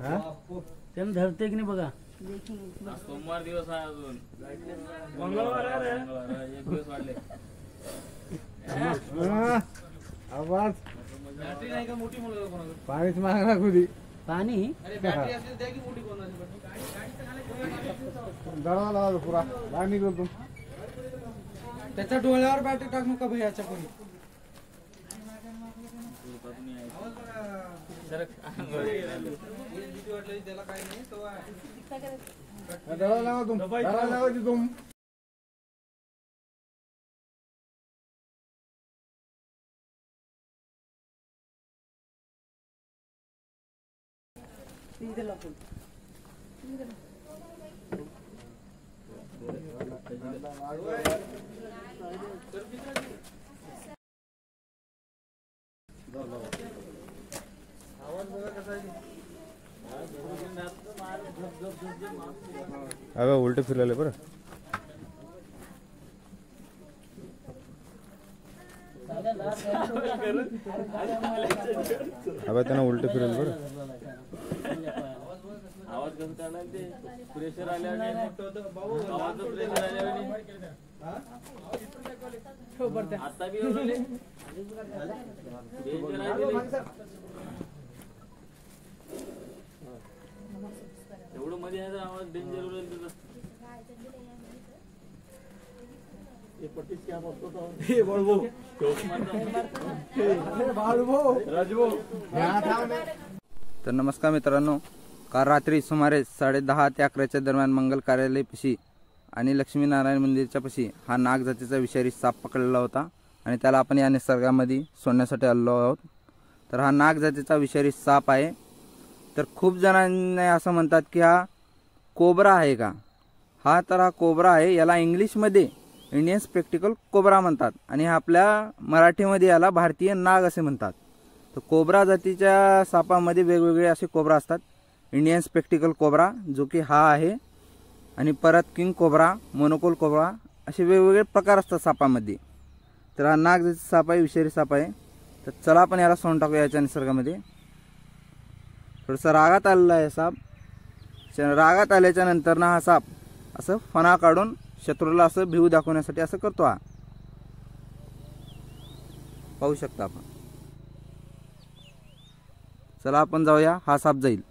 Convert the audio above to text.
त्यांना धरते की नाही बघा. सोमवार दिवस आहे अजून. मंगळवार आहे. एक दिवस वाढले. आवाज बॅटरी नाही का मोठी मुलं पाणीच मागणार खुदी पाणी. अरे बॅटरी असेल द्या की मोठी कोणाची. दरवा लावा पुरा बाहेर निघतो तू. त्याच्या डोळ्यावर बॅटरी टाकू का भैयाच्या कोणी. दरवा लावा तुम दरवा लावायची तुम. अबे उलटे फिरले बरं. अबे त्यांना उलटे फिरले बरं. आवाज कसं काढायला ते प्रेशर आल्यावर आवाज प्रेशर आल्यावर आता बी एवढं मध्ये आहे तर आवाज डेंजर उडेल तुझं. तर नमस्कार मित्रांनो, काल रात्री सुमारे 10:30 ते 11च्या दरम्यान मंगल कार्यालयापाशी आणि लक्ष्मीनारायण मंदिरच्या पाशी हा नाग जातीचा विषारी साप पकडलेला होता आणि त्याला आपण या निसर्गामध्ये सोडण्यासाठी आलो आहोत. तर हा नाग जातीचा विषारी साप आहे. तर खूप जणांनी असं म्हणतात की हा कोब्रा आहे का. तर हा कोब्रा आहे. याला इंग्लिशमध्ये इंडियन स्पेक्टिकल कोब्रा म्हणतात आणि आपल्या मराठीमध्ये याला भारतीय नाग असे म्हणतात. तर कोब्रा जातीच्या सापामध्ये वेगवेगळे असे कोब्रा असतात. इंडियन स्पेक्टिकल कोब्रा जो की हा आहे आणि परत किंग कोब्रा, मोनोकोल कोब्रा असे वेगवेगळे प्रकार असतात सापामध्ये. तर हा नाग जातीचा साप आहे, विषारी साप आहे. तर चला आपण याला सोडून टाकूया याच्या निसर्गामध्ये. थोडंसं रागात आलेला आहे साप. रागात आल्याच्या नंतर ना हा साप असं फणा काढून शत्रूला असं भिव दाखवण्यासाठी असं करतो. हा पाहू शकता आपण. चला आपण जाऊया, हा साप जाईल.